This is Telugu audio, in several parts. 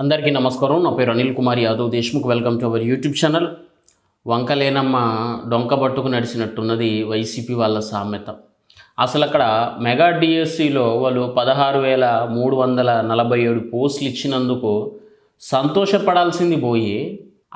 అందరికీ నమస్కారం. నా పేరు Anil Kumar Yadav Deshmukh. Welcome to our YouTube channel. వంకలేనమ్మ డొంక పట్టుకు నడిచినట్టున్నది వైసీపీ వాళ్ళ సామెత. అసలు అక్కడ మెగా డిఎస్సిలో వాళ్ళు 16,347 పోస్టులు ఇచ్చినందుకు సంతోషపడాల్సింది పోయి,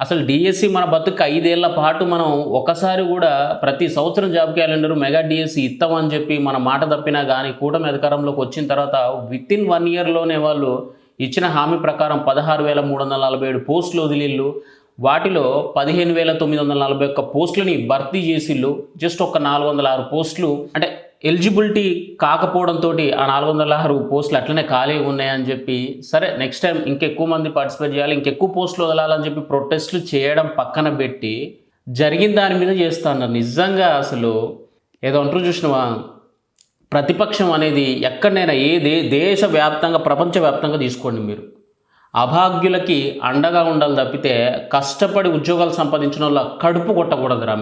అసలు డిఎస్సి మన బతుకు 5 ఏళ్ల పాటు మనం ఒకసారి కూడా ప్రతి సంవత్సరం జాబ్ క్యాలెండర్ మెగా డిఎస్సి ఇస్తామని చెప్పి మన మాట తప్పినా కానీ కూటమి అధికారంలోకి వచ్చిన తర్వాత వితిన్ 1 ఇయర్లోనే వాళ్ళు ఇచ్చిన హామీ ప్రకారం 16,347 పోస్టులు వదిలిళ్ళు. వాటిలో 15,941 పోస్టులని భర్తీ చేసిళ్ళు. జస్ట్ ఒక 406 పోస్టులు అంటే ఎలిజిబిలిటీ కాకపోవడంతో ఆ 406 పోస్టులు అట్లనే ఖాళీ ఉన్నాయని చెప్పి, సరే నెక్స్ట్ టైం ఇంకెక్కువ మంది పార్టిసిపేట్ చేయాలి, ఇంకెక్కువ పోస్టులు వదలాలని చెప్పి ప్రొటెస్టులు చేయడం పక్కన పెట్టి జరిగిన దాని మీద చేస్తున్నారు. నిజంగా అసలు ఏదో అంటారు చూసినవా, ప్రతిపక్షం అనేది ఎక్కడైనా దేశవ్యాప్తంగా ప్రపంచవ్యాప్తంగా తీసుకోండి, మీరు అభాగ్యులకి అండగా ఉండాలి తప్పితే కష్టపడి ఉద్యోగాలు సంపాదించిన వాళ్ళ కడుపు కొట్టకూడదురా.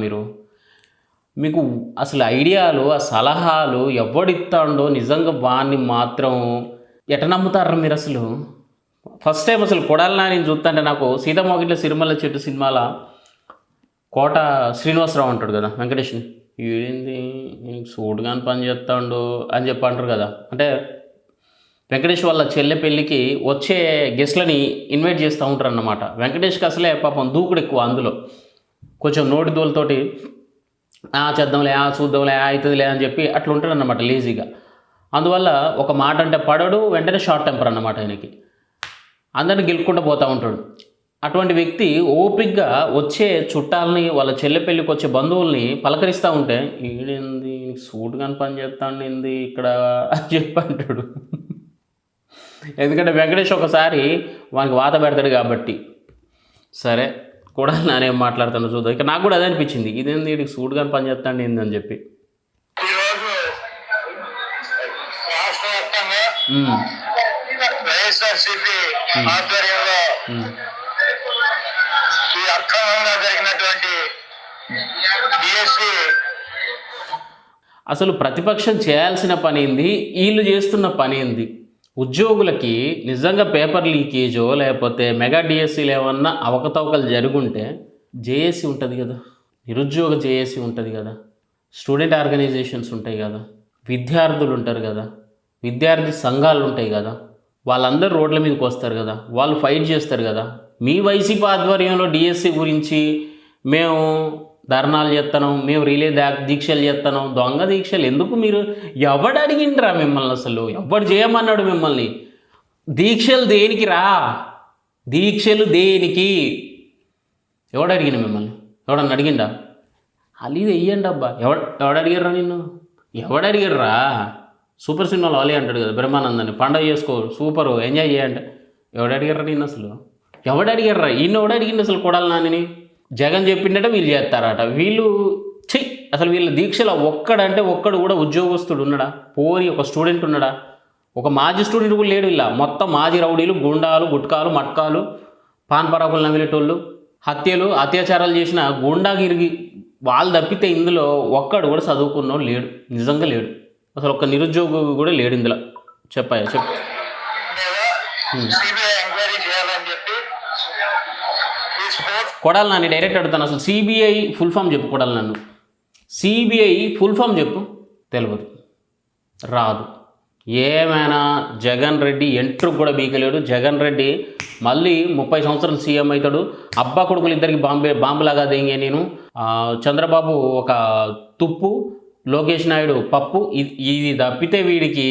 మీకు అసలు ఐడియాలు, ఆ సలహాలు ఎవడిస్తాడో నిజంగా వాడిని మాత్రం ఎట నమ్ముతారా మీరు? అసలు ఫస్ట్ టైం అసలు కొడాలని నేను చూస్తుంటే నాకు సీతామోగిట్ల సిరిమల్ల చెట్టు సినిమాల కోట శ్రీనివాసరావు అంటాడు కదా వెంకటేష్ని, ఏంది సూటుగాని పని చేస్తాడు అని చెప్పి అంటారు కదా. అంటే వెంకటేష్ వాళ్ళ చెల్లె పెళ్ళికి వచ్చే గెస్ట్లని ఇన్వైట్ చేస్తూ ఉంటారు అన్నమాట. వెంకటేష్కి అసలే పాపం దూకుడు ఎక్కువ, అందులో కొంచెం నోటి దోలతోటి చేద్దాంలే, చూద్దాంలే, అవుతుందిలే అని చెప్పి అట్లా ఉంటాడు అన్నమాట లేజీగా. అందువల్ల ఒక మాట అంటే పడడు, వెంటనే షార్ట్ టెంపర్ అన్నమాట ఆయనకి, అందరిని గెలుపుకుంటూ పోతూ ఉంటాడు. అటువంటి వ్యక్తి ఓపిక్గా వచ్చే చుట్టాలని, వాళ్ళ చెల్లె పెళ్ళికి వచ్చే బంధువుల్ని పలకరిస్తూ ఉంటే, ఈడేంది సూట్ కాని పని చేస్తాండి ఏంది ఇక్కడ అని చెప్పి అంటాడు. ఎందుకంటే వెంకటేష్ ఒకసారి వానికి వాత పెడతాడు కాబట్టి. సరే కూడా నేనేం మాట్లాడుతాను చూద్దాం. ఇక నాకు కూడా అదే అనిపించింది, ఇదేంది వీడికి సూట్ కాని పని చేస్తాండి ఏంది అని చెప్పి. అసలు ప్రతిపక్షం చేయాల్సిన పని ఏంది, వీళ్ళు చేస్తున్న పని ఏంది? ఉద్యోగులకి నిజంగా పేపర్ లీకేజో లేకపోతే మెగా డిఎస్సీలు ఏమన్నా అవకతవకలు జరుగుంటే జేఏసీ ఉంటుంది కదా, నిరుద్యోగ జేఏసీ ఉంటుంది కదా, స్టూడెంట్ ఆర్గనైజేషన్స్ ఉంటాయి కదా, విద్యార్థులు ఉంటారు కదా, విద్యార్థి సంఘాలు ఉంటాయి కదా, వాళ్ళందరూ రోడ్ల మీదకి వస్తారు కదా, వాళ్ళు ఫైట్ చేస్తారు కదా. మీ వైసీపీ ఆధ్వర్యంలో డిఎస్సి గురించి మేము ధర్నాలు చేస్తాను, మేము రిలే దీక్షలు చేస్తాను, దొంగ దీక్షలు ఎందుకు? మీరు ఎవడు అడిగిండ్రా మిమ్మల్ని? అసలు ఎవడు చేయమన్నాడు మిమ్మల్ని? దీక్షలు దేనికి రా? దీక్షలు దేనికి? ఎవడు అడిగిన మిమ్మల్ని? ఎవడన్నా అడిగిండా? అలీ వెయ్యండి అబ్బా. ఎవడు అడిగారా నిన్ను? ఎవడు అడిగారా? సూపర్ సినిమాలో అలీ అంటాడు కదా బ్రహ్మానందాన్ని, పండగ చేసుకో సూపరు ఎంజాయ్ చేయండి. ఎవడు అడిగారా నిన్ను? అసలు ఎవడు అడిగారా? ఈయన ఎవడు అడిగిండు అసలు కొడాలి నాని? జగన్ చెప్పిండట వీళ్ళు చేస్తారట. వీళ్ళు అసలు వీళ్ళ దీక్షలో ఒక్కడు కూడా ఉద్యోగస్తుడు ఉన్నాడా? పోరి ఒక స్టూడెంట్ ఉన్నాడా? ఒక మాజీ స్టూడెంట్ కూడా లేడు. ఇలా మొత్తం మాజీ రౌడీలు, గుండాలు, గుట్కాలు, మట్కాలు, పాన్ పరాకులు నమిలేటోళ్ళు, అత్యాచారాలు చేసిన గుండాగిరిగి వాళ్ళు తప్పితే ఇందులో ఒక్కడు కూడా చదువుకున్నోడు లేడు. నిజంగా లేడు. అసలు ఒక్క నిరుద్యోగి కూడా లేడు ఇందులో. చెప్పు కొడాలి నాని డైరెక్ట్ అడుగుతాను, అసలు సిబిఐ ఫుల్ ఫామ్ చెప్పు. కొడాలి నన్ను సిబిఐ ఫుల్ ఫామ్ చెప్పు. తెలియదు, రాదు. ఏమైనా జగన్ రెడ్డి ఎంట్రు కూడా బీకలేడు. జగన్ రెడ్డి మళ్ళీ 30 సంవత్సరాలు సీఎం అవుతాడు. అబ్బా కొడుకులు ఇద్దరికి బాంబులాగా దేంగే నేను. చంద్రబాబు ఒక తుప్పు, లోకేష్ నాయుడు పప్పు. ఇది తప్పితే వీడికి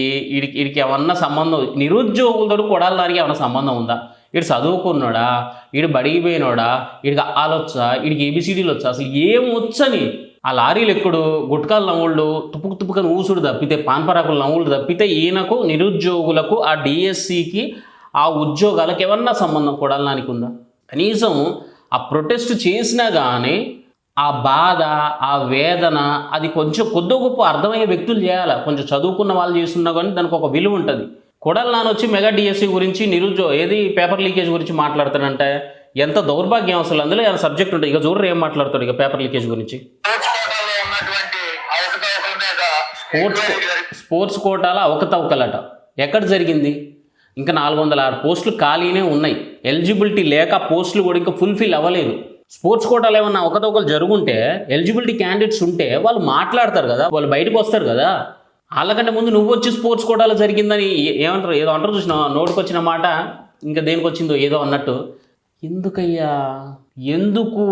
ఏమన్నా సంబంధం, నిరుద్యోగులతో కొడాలి దానికి ఏమన్నా సంబంధం ఉందా? వీడు చదువుకున్నాడా? వీడు బడిగిపోయినాడా? వీడికి ఆలొచ్చా? వీడికి ఏబిసిడీలు వచ్చా? అసలు ఏం వచ్చని? ఆ లారీలు ఎక్కడు, గుట్కాలు నవ్వుళ్ళు, తుప్పుకని ఊసుడు తప్పితే, పాన్పరాకులు నవ్వుళ్ళు తప్పితే ఈయనకు, నిరుద్యోగులకు, ఆ డిఎస్సికి, ఆ ఉద్యోగాలకు ఏమన్నా సంబంధం కొడాలడానికి ఉందా? కనీసం ఆ ప్రొటెస్ట్ చేసినా కానీ ఆ బాధ, ఆ వేదన అది కొంచెం కొద్ది గొప్ప అర్థమయ్యే వ్యక్తులు చేయాలి. కొంచెం చదువుకున్న వాళ్ళు చేస్తున్నా కానీ దానికి ఒక విలువ ఉంటుంది. కొడాలి నాని వచ్చి మెగా డిఎస్సి గురించి, పేపర్ లీకేజ్ గురించి మాట్లాడతాడంటే ఎంత దౌర్భాగ్యం అసలు. అందులో ఏమైనా సబ్జెక్ట్ ఉంటుంది? ఇక చూడరు ఏం మాట్లాడతాడు ఇక పేపర్ లీకేజ్ గురించి. స్పోర్ట్స్ కోటాల అవకతవకలట. ఎక్కడ జరిగింది? ఇంకా 406 పోస్టులు ఖాళీనే ఉన్నాయి. ఎలిజిబిలిటీ లేక పోస్టులు కూడా ఇంకా ఫుల్ఫిల్ అవ్వలేదు. స్పోర్ట్స్ కోటాలు ఏమన్నా ఒకరు జరుగుంటే ఎలిజిబిలిటీ క్యాండిడేట్స్ ఉంటే వాళ్ళు మాట్లాడతారు కదా, వాళ్ళు బయటకు వస్తారు కదా. వాళ్ళకంటే ముందు నువ్వు వచ్చి స్పోర్ట్స్ కోటాలో జరిగిందని ఏమంటారు, ఏదో అంటారు చూసిన, నోటికి వచ్చిన మాట ఇంకా దేనికి వచ్చిందో ఏదో అన్నట్టు. ఎందుకయ్యా, ఎందుకు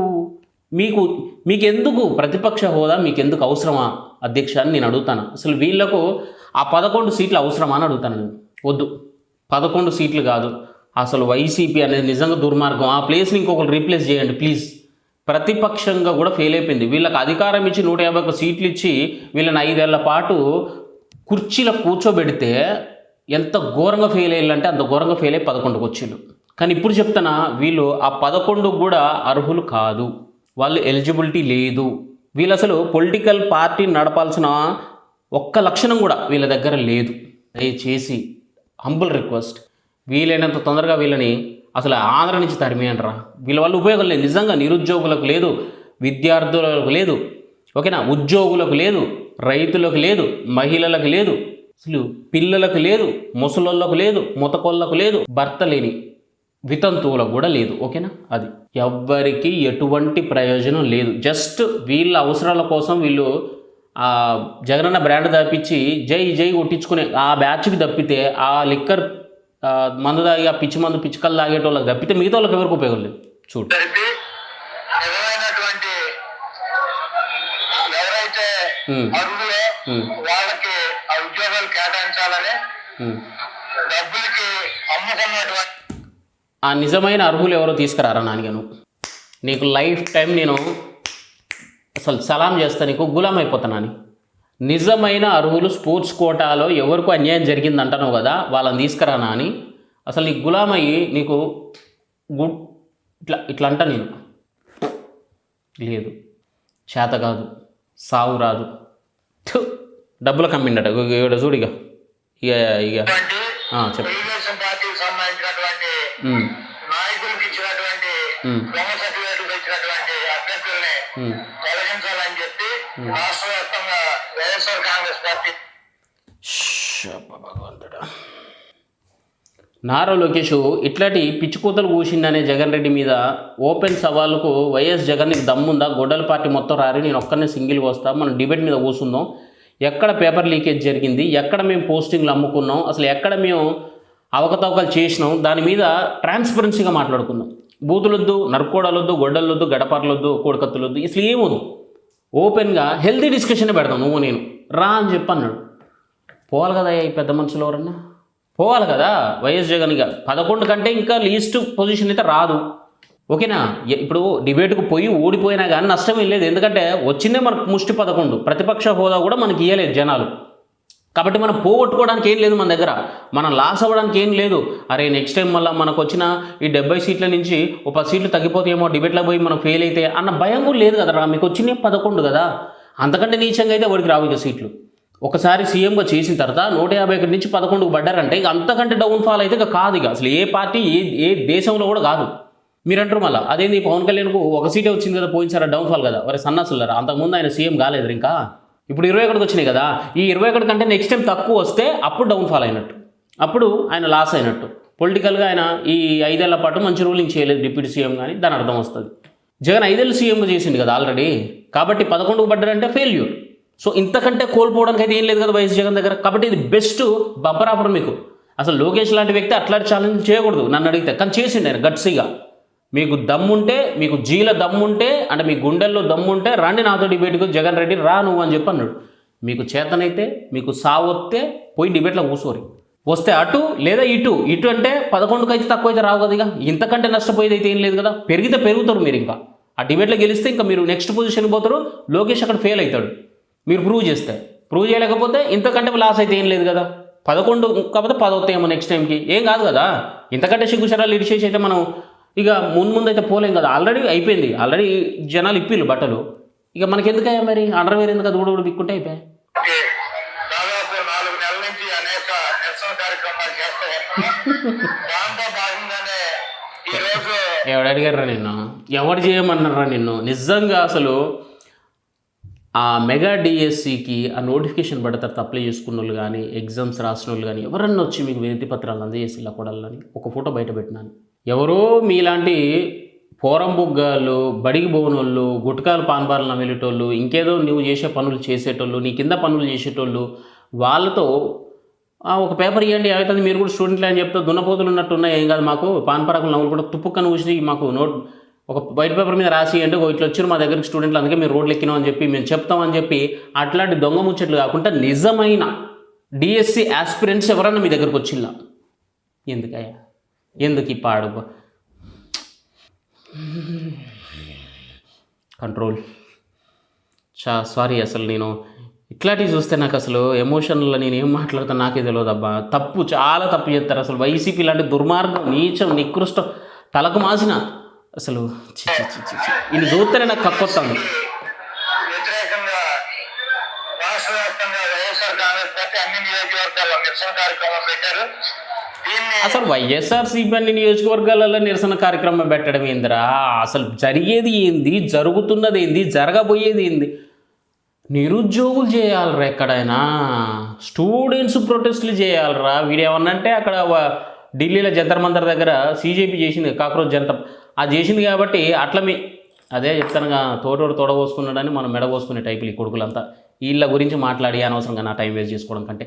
మీకెందుకు ప్రతిపక్ష హోదా, మీకెందుకు అవసరమా అధ్యక్ష అని నేను అడుగుతాను. అసలు వీళ్లకు ఆ 11 సీట్లు అవసరమా అని అడుగుతాను నేను. వద్దు, 11 సీట్లు కాదు, అసలు వైసీపీ అనేది నిజంగా దుర్మార్గం. ఆ ప్లేస్ని ఇంకొకరు రీప్లేస్ చేయండి ప్లీజ్. ప్రతిపక్షంగా కూడా ఫెయిల్ అయిపోయింది. వీళ్ళకి అధికారం ఇచ్చి 151 సీట్లు ఇచ్చి వీళ్ళని 5 ఏళ్ల పాటు కుర్చీలో కూర్చోబెడితే ఎంత ఘోరంగా ఫెయిల్ అయ్యారంటే అంత ఘోరంగా ఫెయిల్ అయ్యి 11కి వచ్చిళ్ళు. కానీ ఇప్పుడు చెప్తున్నా, వీళ్ళు ఆ 11 కూడా అర్హులు కాదు, వాళ్ళు ఎలిజిబిలిటీ లేదు. వీళ్ళు అసలు పొలిటికల్ పార్టీ నడపాల్సిన ఒక్క లక్షణం కూడా వీళ్ళ దగ్గర లేదు. దయచేసి హంబుల్ రిక్వెస్ట్, వీలైనంత తొందరగా వీళ్ళని అసలు ఆంధ్ర నుంచి తరిమేయండిరా. వీళ్ళ వల్ల ఉపయోగం లేదు. నిజంగా నిరుద్యోగులకు లేదు, విద్యార్థులకు లేదు, ఓకేనా, ఉద్యోగులకు లేదు, రైతులకు లేదు, మహిళలకు లేదు, అసలు పిల్లలకు లేదు, ముసలోళ్ళకు లేదు, ముతకొళ్ళకు లేదు, భర్త లేని వితంతువులకు కూడా లేదు, ఓకేనా. అది ఎవ్వరికి ఎటువంటి ప్రయోజనం లేదు. జస్ట్ వీళ్ళ అవసరాల కోసం వీళ్ళు జగనన్న బ్రాండ్ తప్పించి జై జై కొట్టించుకునే ఆ బ్యాచ్కి తప్పితే, ఆ లిక్కర్ మందు తాగి ఆ పిచ్చి మందు పిచ్చికలు తాగేటోళ్ళకి తప్పితే మిగతా వాళ్ళకి ఎవరికి ఉపయోగం లేదు. చూడు, వాళ్ళకి ఆ ఉద్యోగాలు కేటాయించాలని డబ్బులకి అమ్ముకున్నటువంటి ఆ నిజమైన అర్హులు ఎవరో తీసుకురారా నానిగను. నీకు లైఫ్ టైం నేను అసలు సలాం చేస్తా, నీకు గులాం అయిపోతానని. నిజమైన అర్హులు స్పోర్ట్స్ కోటాలో ఎవరికో అన్యాయం జరిగింది అంటున్నావు కదా, వాళ్ళని తీసుకురానా అని. అసలు నీకు గులాం అయ్యి నీకు ఇట్లా అంట నేను. లేదు, చేత కాదు, సావు రాదు, డబ్బులు కమ్మిండట. ఇక్కడ చూడిగా ఇక ఇక చెప్పు. పార్టీకి సంబంధించినటువంటి నాయకులకు ఇచ్చినటువంటి సర్టిఫికేట్లు ఇచ్చినటువంటి అభ్యర్థుల్ని తొలగించాలని చెప్పి రాష్ట్ర వ్యాప్తంగా వైఎస్ఆర్ కాంగ్రెస్ పార్టీ. భగవంతుడా, నారా లోకేష్ ఇట్లాంటి పిచ్చికూతలు కూసిండనే జగన్ రెడ్డి మీద ఓపెన్ సవాళ్ళకు వైఎస్ జగన్ నీకు దమ్ముందా, గొడ్డల పార్టీ మొత్తం రారి, నేను ఒక్కనే సింగిల్గా వస్తా, మనం డిబేట్ మీద కూర్చుందాం, ఎక్కడ పేపర్ లీకేజ్ జరిగింది, ఎక్కడ మేము పోస్టింగ్లు అమ్ముకున్నాం, అసలు ఎక్కడ మేము అవకతవకలు చేసినాం, దాని మీద ట్రాన్స్పరెన్సీగా మాట్లాడుకుందాం. బూతులొద్దు, నరుకోడాలొద్దు, గొడ్డలొద్దు, గడపర్లొద్దు, కోడికత్తులొద్దు, అసలు ఏమొద్దు, ఓపెన్గా హెల్తీ డిస్కషన్ పెడతాం. నువ్వు నేను రా అని చెప్పి అన్నాడు. పోవాలి కదా ఈ పెద్ద మనుషులు ఎవరన్నా, పోవాలి కదా. వైఎస్ జగన్ ఇక 11 కంటే ఇంకా లీస్ట్ పొజిషన్ అయితే రాదు, ఓకేనా. ఇప్పుడు డిబేట్కు పోయి ఓడిపోయినా కానీ నష్టం ఏం లేదు, ఎందుకంటే వచ్చిందే మనకు ముష్టి 11, ప్రతిపక్ష హోదా కూడా మనకి ఇవ్వలేదు జనాలు. కాబట్టి మనం పోగొట్టుకోవడానికి ఏం లేదు మన దగ్గర, మనం లాస్ అవ్వడానికి ఏం లేదు. అరే నెక్స్ట్ టైం మళ్ళీ మనకు వచ్చిన ఈ 70 సీట్ల నుంచి 10 సీట్లు తగ్గిపోతాయేమో, డిబేట్లో పోయి మనం ఫెయిల్ అయితే అన్న భయం కూడా లేదు కదరా. మీకు వచ్చినాయి 11 కదా, అంతకంటే నీచంగా అయితే వాడికి రావు ఇక సీట్లు. ఒకసారి సీఎంగా చేసిన తర్వాత 151 నుంచి 11కు పడ్డారంటే ఇక అంతకంటే డౌన్ఫాల్ అయితే ఇక కాదు. ఇక అసలు ఏ పార్టీ ఏ దేశంలో కూడా కాదు. మీరంటారు మళ్ళీ అదేంది పవన్ కళ్యాణ్కు 1 సీటే వచ్చింది కదా, పోయినసారి డౌన్ఫాల్ కదా. మరి సన్నాసులారా, అంతకుముందు ఆయన సీఎం కాలేదు ఇంకా, ఇప్పుడు 21కి వచ్చినాయి కదా. ఈ 21 కంటే నెక్స్ట్ టైం తక్కువ వస్తే అప్పుడు డౌన్ఫాల్ అయినట్టు, అప్పుడు ఆయన లాస్ అయినట్టు. పొలిటికల్గా ఆయన ఈ 5 ఏళ్ల పాటు మంచి రూలింగ్ చేయలేదు డిప్యూటీ సీఎం కానీ, దాని అర్థం వస్తుంది. జగన్ 5 ఏళ్ళు సీఎంగా చేసింది కదా ఆల్రెడీ, కాబట్టి 11కు పడ్డారంటే ఫెయిల్యూర్. సో ఇంతకంటే కోల్పోవడానికి అయితే ఏం లేదు కదా వైఎస్ జగన్ దగ్గర. కాబట్టి ఇది బెస్ట్ బంపర్ ఆఫర్ మీకు. అసలు లోకేష్ లాంటి వ్యక్తి అట్లాంటి ఛాలెంజ్ చేయకూడదు నన్ను అడిగితే, కానీ చేసిండు ఆయన గట్సీగా. మీకు దమ్ముంటే, మీకు జీల దమ్ముంటే, అంటే మీ గుండెల్లో దమ్ముంటే రండి నాతో డిబేట్కు, జగన్ రెడ్డి రా నువ్వు అని చెప్పి అన్నాడు. మీకు చేతనైతే, మీకు సావొస్తే పోయి డిబేట్లో కూర్చోరి, వస్తే అటు లేదా ఇటు అంటే 11కు అయితే తక్కువ అయితే రావు కదా. ఇక ఇంతకంటే నష్టపోయేది అయితే ఏం లేదు కదా. పెరిగితే పెరుగుతారు మీరు, ఇంకా ఆ డిబేట్లో గెలిస్తే ఇంకా మీరు నెక్స్ట్ పొజిషన్కి పోతారు. లోకేష్ అక్కడ ఫెయిల్ అవుతాడు మీరు ప్రూవ్ చేస్తే. ప్రూవ్ చేయలేకపోతే ఇంతకంటే లాస్ అయితే ఏం లేదు కదా. 11 కాకపోతే 10 అవుతాయేమో నెక్స్ట్ టైంకి, ఏం కాదు కదా. ఇంతకంటే సిగ్గుశరాలు ఇడిచేసి అయితే మనం ఇక ముందు అయితే పోలేం కదా. ఆల్రెడీ అయిపోయింది, ఆల్రెడీ జనాలు ఇప్పిళ్ళు బట్టలు. ఇక మనకి ఎందుకయ్యా మరి అండర్వేర్ ఎందుకు, అది కూడా బిక్కుంటే అయిపోయాయి. దాదాపు 4 నెలల నుంచి అనేక నిరసన కార్యక్రమాలు చేస్తూ దాంతో భాగంగానే ఈరోజు ఎవడు అడిగారా నిన్ను, ఎవరు చేయమన్నారా నిన్ను? నిజంగా అసలు ఆ మెగా డిఎస్సికి ఆ నోటిఫికేషన్ పడిన తర్వాత అప్లై చేసుకున్న వాళ్ళు కానీ ఎగ్జామ్స్ రాసిన వాళ్ళు కానీ ఎవరన్నా వచ్చి మీకు వినతి పత్రాలు అందజేసి ఇలా కొడాలని ఒక ఫోటో బయట పెట్టినాను. ఎవరో మీలాంటి పోరం బుగ్గాళ్ళు, బడికి పోనోళ్ళు, గుట్కాలు పాన్బార్లను వెళ్ళేటోళ్ళు, ఇంకేదో నువ్వు చేసే పనులు చేసేటోళ్ళు, నీ కింద పనులు చేసేటోళ్ళు వాళ్ళతో ఒక పేపర్ ఇవ్వండి అవుతుంది మీరు కూడా స్టూడెంట్లే అని చెప్తే దున్నపోతులు ఉన్నట్టు ఉన్నాయి, ఏం కాదు మాకు పాన్పరాకులు నవ్వులు కూడా తుప్పుక్కను ఊసి మాకు ఒక వైట్ పేపర్ మీద రాసి అంటే ఇట్లా వచ్చారు మా దగ్గరికి స్టూడెంట్లు అందుకే మీరు రోడ్లు ఎక్కినాం అని చెప్పి మేము చెప్తామని చెప్పి అట్లాంటి దొంగ ముచ్చట్లు కాకుండా నిజమైన డిఎస్సి ఆస్పిరెంట్స్ ఎవరన్నా మీ దగ్గరకు వచ్చిల్లా? ఎందుకయ్యా ఎందుకు ఈ పాడు కంట్రోల్ సారీ అసలు నేను ఇట్లాంటివి చూస్తే నాకు అసలు ఎమోషనల్లో నేను ఏం మాట్లాడుతాను నాకే తెలియదు అబ్బా. తప్పు చాలా తప్పు చేస్తారు అసలు వైసీపీ లాంటి దుర్మార్గం నీచం నికృష్టం తలకు మాసిన అసలు ఇది చూస్తేనే నాకు కక్కొస్తాను. వ్యతిరేకంగా రాష్ట్ర వ్యాప్తంగా వైఎస్ఆర్ కాంగ్రెస్ పార్టీ అన్ని నియోజకవర్గాల్లో నిరసన కార్యక్రమం పెట్టారు. దీన్ని అసలు వైఎస్ఆర్సీపీ అన్ని నియోజకవర్గాలలో నిరసన కార్యక్రమం పెట్టడం ఏందిరా? అసలు జరిగేది ఏంది, జరుగుతున్నది ఏంది, జరగబోయేది ఏంది? నిరుద్యోగులు చేయాలరా ఎక్కడైనా, స్టూడెంట్స్ ప్రొటెస్ట్లు చేయాలరా. వీడేమన్నంటే అక్కడ ఢిల్లీలో జంతర్ మంతర్ దగ్గర సీజేపీ చేసింది, కాక్రోచ్ జనతా అది చేసింది కాబట్టి అట్లా అదే చెప్తానుగా తోటోడు తోడబోసుకున్నాడని మనం మెడబోసుకునే టైపులు ఈ కొడుకులంతా. వీళ్ళ గురించి మాట్లాడి అనవసరంగా నా టైం వేస్ట్ చేసుకోవడం కంటే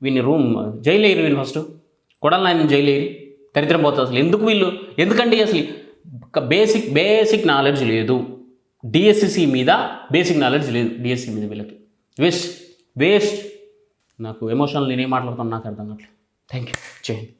వీళ్ళని జైలు వేయరు, వీళ్ళు ఫస్ట్ కొడాలి ఆయన జైలు వేయరు, దరిద్రం పోతుంది అసలు. ఎందుకు వీళ్ళు ఎందుకంటే అసలు బేసిక్ నాలెడ్జ్ లేదు డిఎస్సిసి మీద, బేసిక్ నాలెడ్జ్ లేదు డిఎస్సి మీద. వీళ్ళకి వేస్ట్ నాకు ఎమోషనల్ నేనేం మాట్లాడుతాను నాకు అర్థం కావట్లేదు. Thank you. జై హింద్.